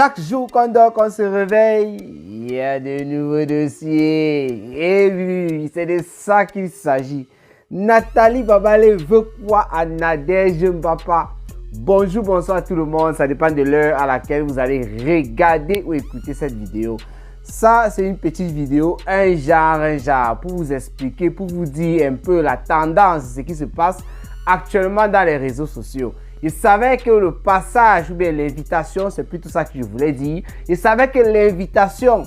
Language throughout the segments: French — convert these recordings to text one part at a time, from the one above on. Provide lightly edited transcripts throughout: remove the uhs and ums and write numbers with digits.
Chaque jour qu'on dort, qu'on se réveille, il y a de nouveaux dossiers. Et oui, c'est de ça qu'il s'agit. Nathalie Babale veut quoi à Nadège Mbapa? Bonjour, bonsoir tout le monde. Ça dépend de l'heure à laquelle vous allez regarder ou écouter cette vidéo. Ça, c'est une petite vidéo, un genre, pour vous expliquer, pour vous dire un peu la tendance, ce qui se passe actuellement dans les réseaux sociaux. Je savais que le passage ou bien l'invitation, c'est plutôt ça que je voulais dire. Je savais que l'invitation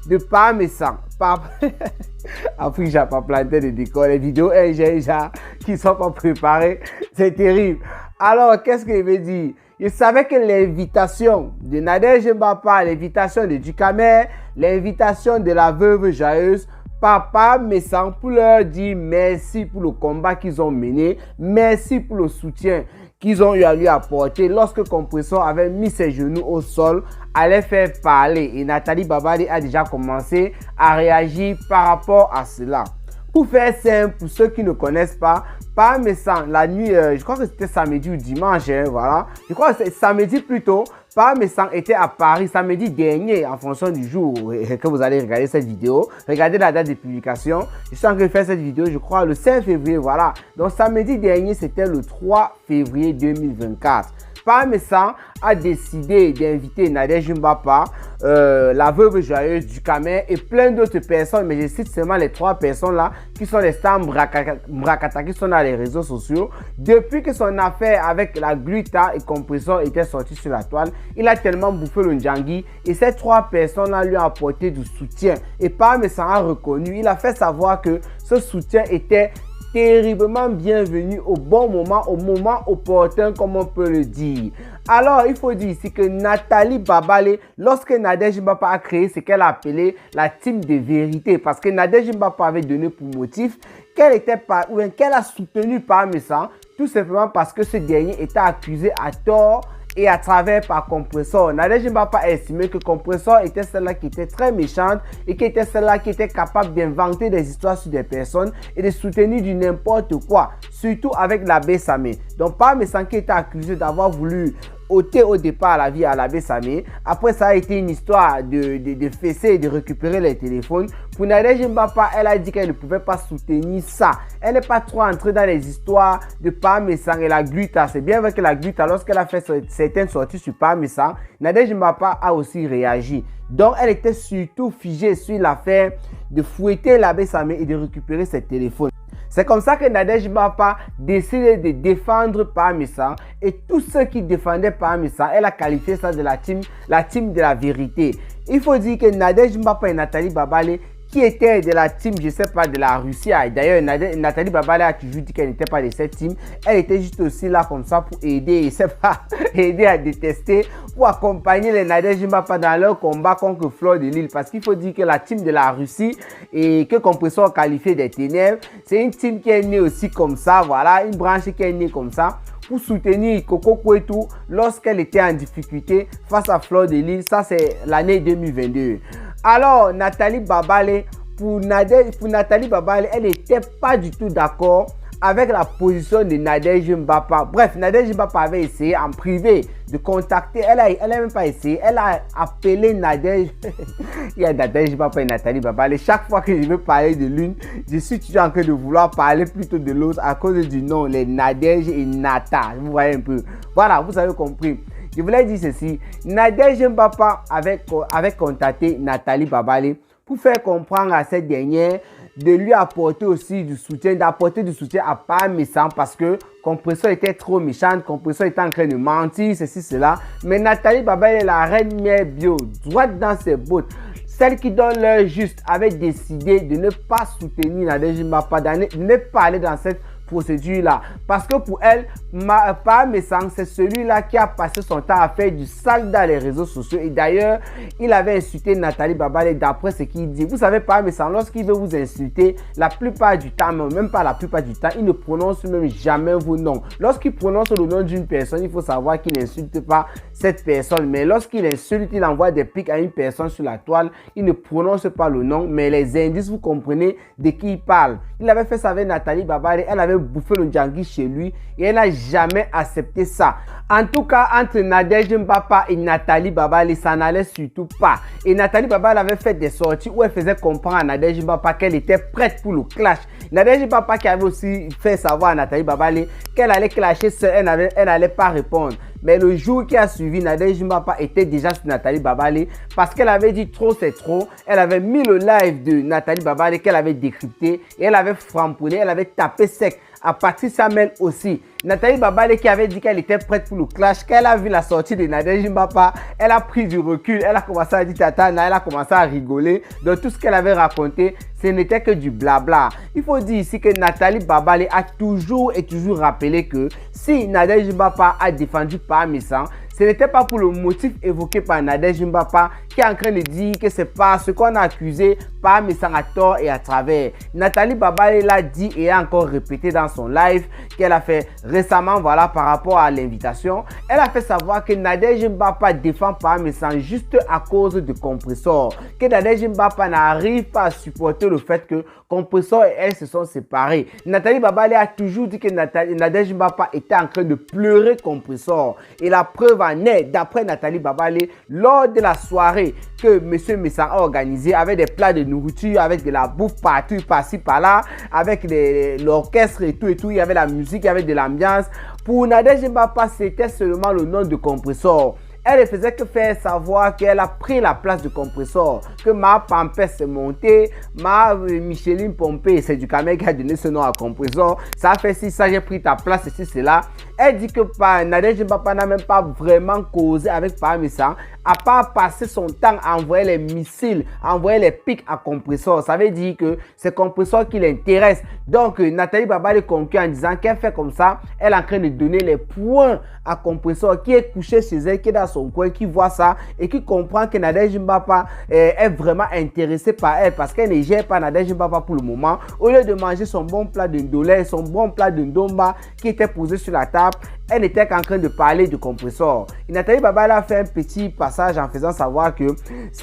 de Parmesan, après j'ai pas planté de décor, les vidéos qui ne sont pas préparées, c'est terrible. Alors, qu'est-ce que je veux dire? Je savais que l'invitation de Nadège Mbapa, l'invitation de Dukamer, l'invitation de la veuve joyeuse, Papa Messan, pour leur dire merci pour le combat qu'ils ont mené, merci pour le soutien qu'ils ont eu à lui apporter lorsque Compressor avait mis ses genoux au sol, allait faire parler. Et Nathalie Babale a déjà commencé à réagir par rapport à cela. Pour faire simple, pour ceux qui ne connaissent pas, Parmesan, la nuit, je crois que c'était samedi ou dimanche, voilà. Je crois que c'était samedi plutôt. Parmesan était à Paris samedi dernier, en fonction du jour que vous allez regarder cette vidéo. Regardez la date de publication. Je suis en train de faire cette vidéo, je crois, le 5 février, voilà. Donc samedi dernier, c'était le 3 février 2024. Parmesan a décidé d'inviter Nadège Mbapa, la veuve joyeuse Dukamer et plein d'autres personnes, mais je cite seulement les 3 personnes là qui sont les stars Mbrakata qui sont dans les réseaux sociaux. Depuis que son affaire avec la Gluta et Compressor était sortie sur la toile, il a tellement bouffé le Ndjangi et ces 3 personnes là lui ont apporté du soutien. Et Parmesan a reconnu, il a fait savoir que ce soutien était terriblement bienvenue au bon moment, au moment opportun, comme on peut le dire. Alors, il faut dire ici que Nathalie Babale, lorsque Nadège Mbapa a créé ce qu'elle a appelé la team de vérité, parce que Nadège Mbapa avait donné pour motif qu'elle a soutenu Parmesan, tout simplement parce que ce dernier était accusé à tort et à travers par Compressor. Nadège Mbapa a estimé que Compressor était celle-là qui était très méchante et qui était celle-là qui était capable d'inventer des histoires sur des personnes et de soutenir du n'importe quoi, surtout avec l'abbé Samé. Donc Parmesan qui était accusé d'avoir voulu ôter au départ la vie à l'abbé Samé. Après, ça a été une histoire de fesser et de récupérer les téléphones. Pour Nadège Mbapa, elle a dit qu'elle ne pouvait pas soutenir ça. Elle n'est pas trop entrée dans les histoires de Parmesan et la Gluta. C'est bien vrai que la Gluta, lorsqu'elle a fait certaines sorties sur Parmesan, Nadège Mbapa a aussi réagi. Donc, elle était surtout figée sur l'affaire de fouetter l'abbé Samé et de récupérer ses téléphones. C'est comme ça que Nadège Mbapa décide de défendre Parmesan et tous ceux qui défendaient Parmesan, elle a qualifié ça de la team de la vérité. Il faut dire que Nadège Mbapa et Nathalie Babale, qui étaient de la team, je ne sais pas, de la Russie. D'ailleurs, Nathalie Babale a toujours dit qu'elle n'était pas de cette team. Elle était juste aussi là comme ça pour aider, je ne sais pas, aider à détester, pour accompagner les Nadège Mbapa dans leur combat contre Fleur de Lille. Parce qu'il faut dire que la team de la Russie, et que Compressor qualifié des ténèbres, c'est une team qui est née aussi comme ça, voilà, une branche qui est née comme ça, pour soutenir Coco Kouetou lorsqu'elle était en difficulté face à Fleur de Lille. Ça, c'est l'année 2022. Alors, Nathalie Babale, pour Nathalie Babale, elle n'était pas du tout d'accord avec la position de Nadège Mbapa. Bref, Nadège Mbapa avait essayé en privé de contacter, elle a même pas essayé, elle a appelé Nadège. Il y a Nadège Mbapa et Nathalie Babale. Chaque fois que je veux parler de l'une, je suis toujours en train de vouloir parler plutôt de l'autre à cause du nom, les Nadège et Nata. Vous voyez un peu. Voilà, vous avez compris. Je voulais dire ceci, Nadège Mbapa avait contacté Nathalie Babale pour faire comprendre à cette dernière de lui apporter aussi du soutien, d'apporter du soutien à Parmesan parce que Compressor était trop méchante, Compressor était en train de mentir, ceci, cela. Mais Nathalie Babale est la reine mère bio, droite dans ses bottes. Celle qui donne l'heure juste avait décidé de ne pas soutenir Nadège Mbapa, de ne pas aller dans cette procédure-là. Parce que pour elle, Parmesan, c'est celui-là qui a passé son temps à faire du sale dans les réseaux sociaux. Et d'ailleurs, il avait insulté Nathalie Babale d'après ce qu'il dit. Vous savez, Parmesan, lorsqu'il veut vous insulter, la plupart du temps, même pas la plupart du temps, il ne prononce même jamais vos noms. Lorsqu'il prononce le nom d'une personne, il faut savoir qu'il n'insulte pas cette personne. Mais lorsqu'il insulte, il envoie des pics à une personne sur la toile, il ne prononce pas le nom, mais les indices, vous comprenez de qui il parle. Il avait fait ça avec Nathalie Babale, elle avait avait bouffé le Djangui chez lui et elle n'a jamais accepté ça. En tout cas, entre Nadège Mbapa et Nathalie Babale, ça n'allait surtout pas. Et Nathalie Babale avait fait des sorties où elle faisait comprendre à Nadège Mbapa qu'elle était prête pour le clash. Nadège Mbapa qui avait aussi fait savoir à Nathalie Babale qu'elle allait clasher seule, elle n'allait pas répondre. Mais le jour qui a suivi, Nadège Mbapa était déjà sur Nathalie Babale parce qu'elle avait dit trop c'est trop. Elle avait mis le live de Nathalie Babale qu'elle avait décrypté et elle avait framponné, elle avait tapé sec. À Patricia Mel aussi. Nathalie Babale qui avait dit qu'elle était prête pour le clash, qu'elle a vu la sortie de Nadège Mbapa, elle a pris du recul, elle a commencé à dire tatana, elle a commencé à rigoler. Donc tout ce qu'elle avait raconté, ce n'était que du blabla. Il faut dire ici que Nathalie Babale a toujours rappelé que si Nadège Mbapa a défendu Parmesan, ce n'était pas pour le motif évoqué par Nadège Mbapa qui est en train de dire que c'est pas ce qu'on a accusé Parmesan à tort et à travers. Nathalie Babale l'a dit et a encore répété dans son live qu'elle a fait récemment, voilà, par rapport à l'invitation. Elle a fait savoir que Nadège Mbapa défend Parmesan juste à cause de Compressor. Que Nadège Mbapa n'arrive pas à supporter le fait que Compressor et elle se sont séparés. Nathalie Babale a toujours dit que Nadège Mbapa était en train de pleurer Compressor. Et la preuve en est, d'après Nathalie Babale, lors de la soirée que M. Messan a organisée, avec des plats de nourriture, avec de la bouffe partout, par-ci, par-là, avec l'orchestre et tout, il y avait la musique, il y avait de l'ambiance. Pour Nadège Mbapa, c'était seulement le nom de Compressor. Elle ne faisait que faire savoir qu'elle a pris la place de Compressor, que ma Pampès s'est montée, ma Micheline Pompée, c'est du Kamel qui a donné ce nom à Compressor. Ça a fait si ça, j'ai pris ta place, ceci, cela. Elle dit que Nadège Mbapa n'a même pas vraiment causé avec Parmesan, à part passer son temps à envoyer les missiles, à envoyer les pics à Compressor. Ça veut dire que c'est Compressor qui l'intéresse. Donc, Nathalie Babale conclut en disant qu'elle fait comme ça, elle est en train de donner les points à Compressor qui est couché chez elle, qui est dans son coin, qui voit ça et qui comprend que Nadège Mbapa est vraiment intéressé par elle parce qu'elle ne gère pas Nadège Mbapa pour le moment. Au lieu de manger son bon plat de ndolé, son bon plat de ndomba qui était posé sur la table, elle n'était qu'en train de parler du Compressor. Et Nathalie Babale a fait un petit passage en faisant savoir que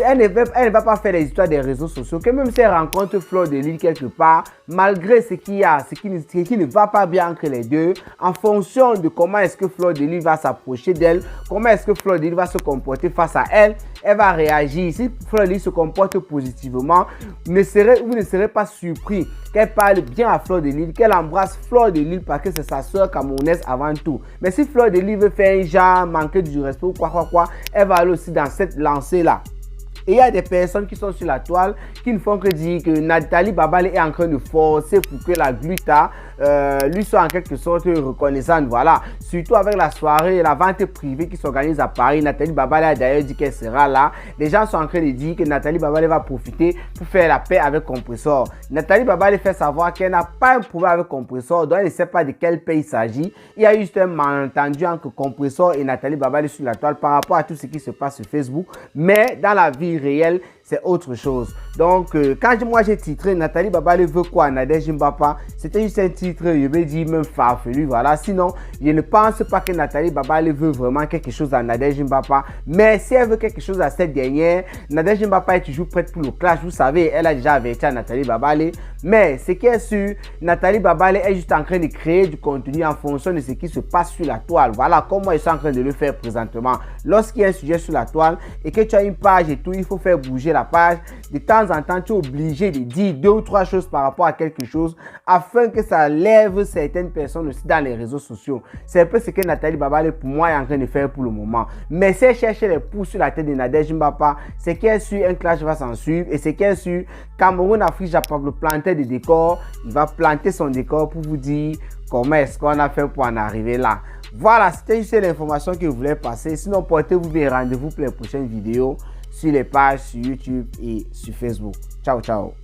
elle ne va pas faire les histoires des réseaux sociaux, que même si elle rencontre Fleur de Lys quelque part, malgré ce qu'il y a, ce qui ne va pas bien entre les deux, en fonction de comment est-ce que Fleur de Lys va s'approcher d'elle, comment est-ce que Fleur de Lys va se comporter face à elle, elle va réagir. Si Fleur de Lys se comporte positivement, vous ne serez pas surpris qu'elle parle bien à Fleur de Lys, qu'elle embrasse Fleur de Lys parce que c'est sa soeur camerounaise avant tout. Mais si Fleur de Lys veut faire un genre, manquer du respect ou quoi, elle va aller aussi dans cette lancée-là. Et il y a des personnes qui sont sur la toile qui ne font que dire que Nathalie Babale est en train de forcer pour que la Gluta lui soit en quelque sorte reconnaissante. Voilà. Surtout avec la soirée, la vente privée qui s'organise à Paris. Nathalie Babale a d'ailleurs dit qu'elle sera là. Les gens sont en train de dire que Nathalie Babale va profiter pour faire la paix avec Compressor. Nathalie Babale fait savoir qu'elle n'a pas un problème avec Compressor, donc elle ne sait pas de quel paix il s'agit. Il y a eu juste un malentendu entre Compressor et Nathalie Babale sur la toile par rapport à tout ce qui se passe sur Facebook. Mais dans la vie réelle, c'est autre chose. Donc, quand moi j'ai titré Nathalie Babale veut quoi Nadège Mbapa, c'était juste un titre, je vais dire même farfelu, voilà. Sinon, je ne pense pas que Nathalie Babale veut vraiment quelque chose à Nadège Mbapa. Mais si elle veut quelque chose à cette dernière, Nadège Mbapa est toujours prête pour le clash. Vous savez, elle a déjà averti à Nathalie Babale. Mais ce qui est sûr, Nathalie Babale est juste en train de créer du contenu en fonction de ce qui se passe sur la toile. Voilà comment ils sont en train de le faire présentement. Lorsqu'il y a un sujet sur la toile et que tu as une page et tout, il faut faire bouger la page. De temps en temps, tu es obligé de dire 2 ou 3 choses par rapport à quelque chose afin que ça lève certaines personnes aussi dans les réseaux sociaux. C'est un peu ce que Nathalie Babale pour moi est en train de faire pour le moment. Mais si elle cherche les pouces sur la tête de Nadège Mbapa, c'est qu'elle suit un clash va s'en suivre et c'est qu'elle suit Cameroun Afrique Japon planter des décors. Il va planter son décor pour vous dire comment est-ce qu'on a fait pour en arriver là. Voilà, c'était juste l'information que je voulais passer. Sinon, portez-vous bien, rendez-vous pour les prochaines vidéos sur les pages sur YouTube et sur Facebook. Ciao, ciao.